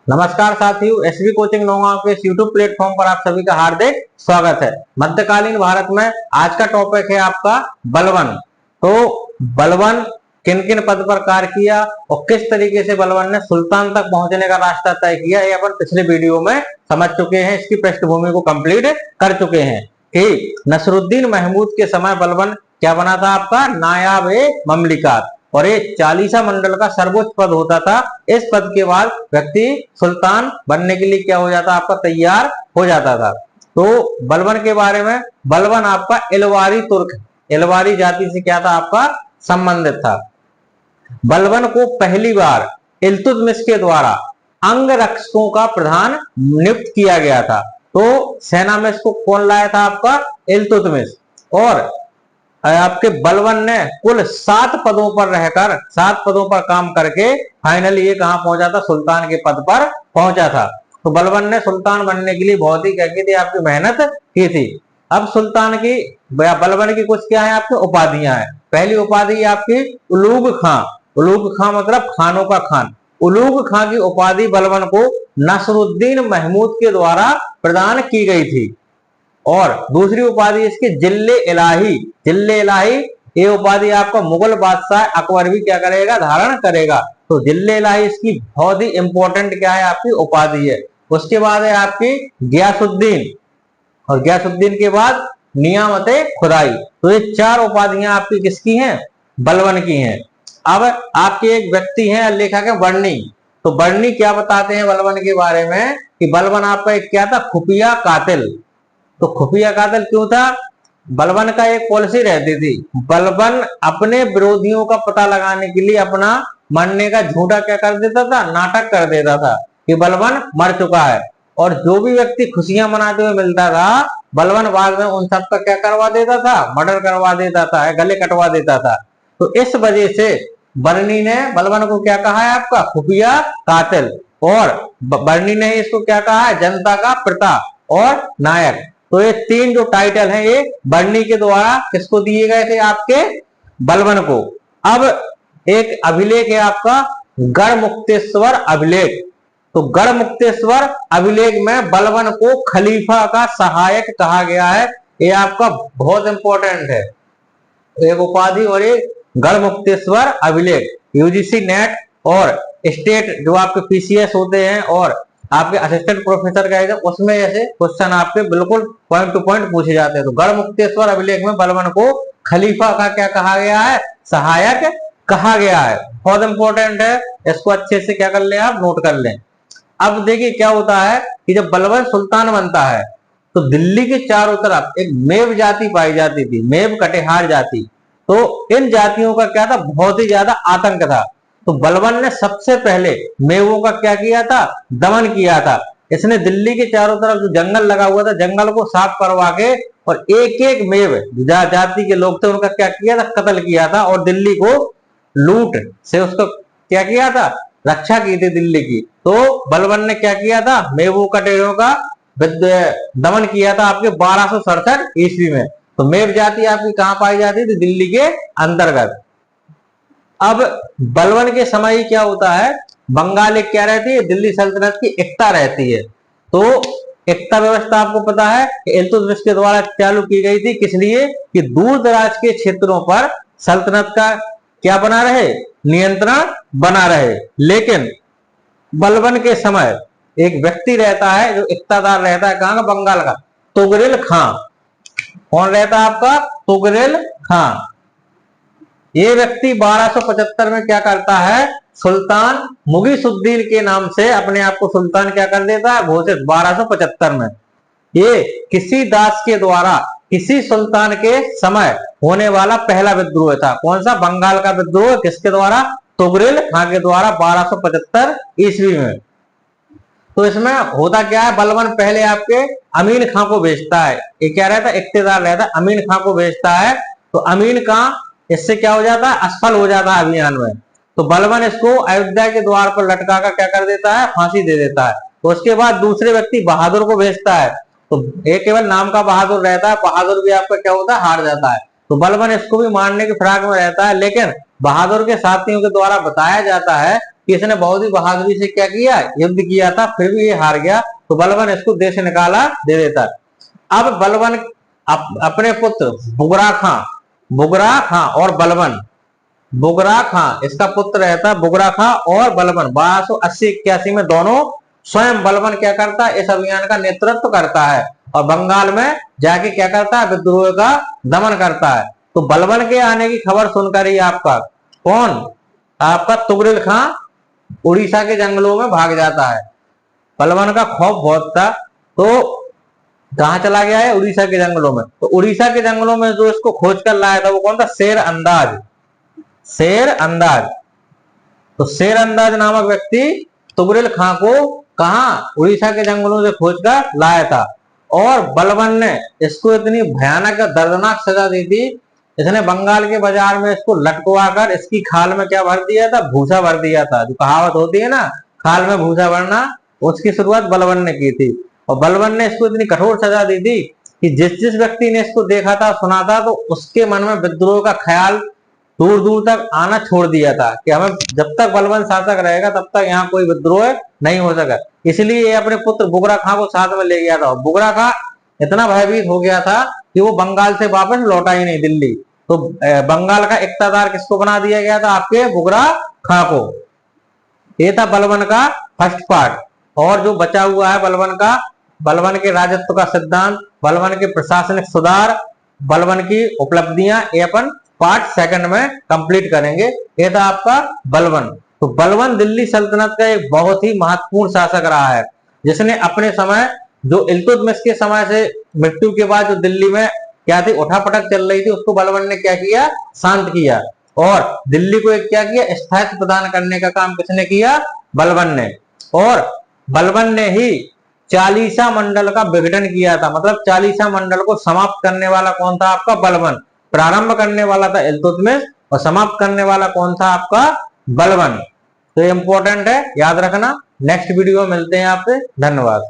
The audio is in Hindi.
नमस्कार साथियों, एसबी कोचिंग नौगांव के इस यूट्यूब प्लेटफॉर्म पर आप सभी का हार्दिक स्वागत है। मध्यकालीन भारत में आज का टॉपिक है आपका बलवन। तो बलवन किन किन पद पर कार्य किया और किस तरीके से बलवन ने सुल्तान तक पहुंचने का रास्ता तय किया, ये अपन पिछले वीडियो में समझ चुके हैं। इसकी पृष्ठभूमि को कंप्लीट कर चुके हैं कि नसरुद्दीन महमूद के समय बलवन क्या बना था, आपका नायाब ए ममलिकात, और ये 40 मंडल का सर्वोच्च पद होता था। इस पद के बाद व्यक्ति सुल्तान बनने के लिए क्या हो जाता, आपका तैयार हो जाता था। तो बलवन के बारे में, बलवन आपका इलवारी तुर्क, इलवारी जाति से क्या था, आपका संबंधित था। बलवन को पहली बार इल्तुतमिश के द्वारा अंगरक्षकों का प्रधान नियुक्त किया गया था। तो सेना में इसको कौन लाया था, आपका इल्तुतमिश। और आपके बलवन ने कुल 7 पदों पर रहकर, 7 पदों पर काम करके फाइनली ये कहां पहुंचा था, सुल्तान के पद पर पहुंचा था। तो बलवन ने सुल्तान बनने के लिए बहुत ही क्या की थी, आपकी मेहनत की थी। अब सुल्तान की, बलवन की कुछ क्या है, आपकी उपाधियां हैं। पहली उपाधि आपकी उलूग खां। उलूग खां मतलब खानों का खान। उलूग खां की उपाधि बलवन को नसरुद्दीन महमूद के द्वारा प्रदान की गई थी। और दूसरी उपाधि इसकी जिल्ले इलाही। जिल्ले इलाही ये उपाधि आपका मुगल बादशाह अकबर भी क्या करेगा, धारण करेगा। तो जिल्ले इलाही इसकी बहुत ही इंपॉर्टेंट क्या है, आपकी उपाधि है। उसके बाद है आपकी गयासुद्दीन, और गयासुद्दीन के बाद नियामते खुदाई। तो ये 4 उपाधियां आपकी किसकी हैं, बलवन की हैं। अब आपके एक व्यक्ति हैं, लेखक है बर्नी। तो बर्नी क्या बताते हैं बलवन के बारे में कि बलवन आपका एक क्या था, खुफिया कातिल। तो खुफिया कातिल क्यों था, बलवन का एक पॉलिसी रहती थी, बलवन अपने विरोधियों का पता लगाने के लिए अपना मरने का झूठा क्या कर देता था, नाटक कर देता था कि बलवन मर चुका है। और जो भी व्यक्ति खुशियां मनाते हुए मिलता था, बलवन बाद में उन सब का क्या करवा देता था, मर्डर करवा देता था, गले कटवा देता था। तो इस वजह से बर्नी ने बलवन को क्या कहा है, आपका खुफिया कातिल। और बर्नी ने इसको क्या कहा है, जनता का पिता और नायक। तो ये 3 जो टाइटल हैं, ये बर्नी के द्वारा किसको दिए गए थे, आपके बलवन को। अब एक अभिलेख है आपका गढ़मुक्तेश्वर अभिलेख। तो गढ़मुक्तेश्वर अभिलेख में बलवन को खलीफा का सहायक कहा गया है। ये आपका बहुत इंपॉर्टेंट है, एक उपाधि। और ये गढ़मुक्तेश्वर अभिलेख यूजीसी नेट और स्टेट जो आपके पीसीएस होते हैं और आपके असिस्टेंट प्रोफेसर का एग्जाम, उसमें ऐसे क्वेश्चन आपके बिल्कुल पॉइंट टू पॉइंट पूछे जाते हैं। तो गढ़मुक्तेश्वर अभिलेख में बलवन को खलीफा का क्या कहा गया है, सहायक कहा गया है। बहुत इंपॉर्टेंट है, इसको अच्छे से क्या कर लें, आप नोट कर लें। अब देखिए क्या होता है कि जब बलवन सुल्तान बनता है तो दिल्ली के चारों तरफ एक मेव जाति पाई जाती थी, मेव कटिहार जाति। तो इन जातियों का क्या था, बहुत ही ज्यादा आतंक था। तो बलवन ने सबसे पहले मेवों का क्या किया था, दमन किया था। इसने दिल्ली के चारों तरफ जो जंगल लगा हुआ था, जंगल को साफ करवा के और एक एक मेव जाति के लोग थे उनका क्या किया था, कत्ल किया था। और दिल्ली को लूट से उसको क्या किया था, रक्षा की थी दिल्ली की। तो बलवन ने क्या किया था, मेवों कटेरों का दमन किया था आपके 1267 ईस्वी में। तो मेव जाति आपकी कहां पाई जाती थी, दिल्ली के अंतर्गत। अब बलवन के समय क्या होता है, बंगाल एक क्या रहती है, दिल्ली सल्तनत की एकता रहती है। तो एकता व्यवस्था आपको पता है कि इल्तुतमिश के द्वारा चालू की गई थी, किस लिए कि दूर दराज के क्षेत्रों पर सल्तनत का क्या बना रहे, नियंत्रण बना रहे। लेकिन बलवन के समय एक व्यक्ति रहता है जो इक्तादार रहता है, कहां का, बंगाल का, तुगरिल खां। कौन रहता है आपका, तुगरिल खां। ये व्यक्ति 1275 में क्या करता है, सुल्तान मुगीसुद्दीन के नाम से अपने आप को सुल्तान क्या कर देता है, घोषित 1275 में। ये किसी दास के द्वारा किसी सुल्तान के समय होने वाला पहला विद्रोह था। कौन सा, बंगाल का विद्रोह, किसके द्वारा, तुगरिल खां के द्वारा 1275 ईस्वी में। तो इसमें होता क्या है, बलवन पहले आपके अमीन खां को भेजता है। ये क्या रहता है, इक्तेदार रहता है, अमीन खां को भेजता है। तो अमीन खां इससे क्या हो जाता है, असफल हो जाता है अभियान में। तो बलवन इसको अयोध्या के द्वार पर लटका कर क्या कर देता है, फांसी दे देता है। तो उसके बाद दूसरे व्यक्ति बहादुर को भेजता है। तो एक केवल नाम का बहादुर रहता है, बहादुर भी आपका क्या होता है, हार जाता है। तो बलवन इसको भी मारने की फिराक में रहता है, लेकिन बहादुर के साथियों के द्वारा बताया जाता है कि इसने बहुत ही बहादुरी से क्या किया, युद्ध किया था, फिर भी ये हार गया, तो बलवन इसको देश से निकाला दे देता। अब बलवन अपने पुत्र बुगरा खां और बलवन, बुगरा खां इसका पुत्र रहता बुगरा खां और बलवन 1280-81 में दोनों स्वयं बलवन क्या करता है, इस अभियान का नेतृत्व करता है और बंगाल में जाके क्या करता है, विद्रोह का दमन करता है। तो बलवन के आने की खबर सुनकर ही आपका कौन, आपका तुगरिल खां उड़ीसा के जंगलों में भाग जाता है। बलवन का खौफ बहुत था, तो कहां चला गया है, उड़ीसा के जंगलों में। तो उड़ीसा के जंगलों में जो इसको खोज कर लाया था वो कौन था, शेर अंदाज। तो शेर अंदाज नामक व्यक्ति तुगरिल खां को कहा, उड़ीसा के जंगलों से खोज कर लाया था और बलवन ने इसको इतनी भयानक दर्दनाक सजा दी थी, इसने बंगाल के बाजार में इसको लटकवा कर इसकी खाल में क्या भर दिया था, भूसा भर दिया था। जो कहावत होती है ना, खाल में भूसा भरना, उसकी शुरुआत बलवन ने की थी। और बलवन ने इसको इतनी कठोर सजा दी थी कि जिस व्यक्ति ने इसको देखा था, सुना था, तो उसके मन में विद्रोह का ख्याल दूर दूर तक आना छोड़ दिया था कि हमें जब तक बलवन शासक रहेगा तब तक यहाँ कोई विद्रोह नहीं हो सका। इसलिए ये अपने पुत्र बुगरा खां को साथ में ले गया था। बुगरा खां इतना भयभीत हो गया था कि वो बंगाल से वापस लौटा ही नहीं दिल्ली। तो बंगाल का इक्तादार किसको बना दिया गया था, आपके बुगरा खां को। ये था बलवन का फर्स्ट पार्ट। और जो बचा हुआ है बलवन के राजत्व का सिद्धांत, बलवन के प्रशासनिक सुधार, बलवन की उपलब्धियां, ये अपन पार्ट सेकंड में कंप्लीट करेंगे। ये था आपका बलवन। तो बलवन दिल्ली सल्तनत का एक बहुत ही महत्वपूर्ण शासक रहा है, जिसने अपने समय जो इल्तुतमिश के समय से मृत्यु के बाद जो दिल्ली में क्या थी, उठापटक चल रही थी, उसको बलवन ने क्या किया, शांत किया और दिल्ली को एक क्या किया, स्थायित्व प्रदान करने का काम किसने किया, बलवन ने। और बलवन ने ही चालीसा मंडल का विघटन किया था। मतलब चालीसा मंडल को समाप्त करने वाला कौन था, आपका बलवन। प्रारंभ करने वाला था इल्तुतमिश और समाप्त करने वाला कौन था, आपका बलवन। तो ये इंपॉर्टेंट है, याद रखना। नेक्स्ट वीडियो में मिलते हैं आपसे, धन्यवाद।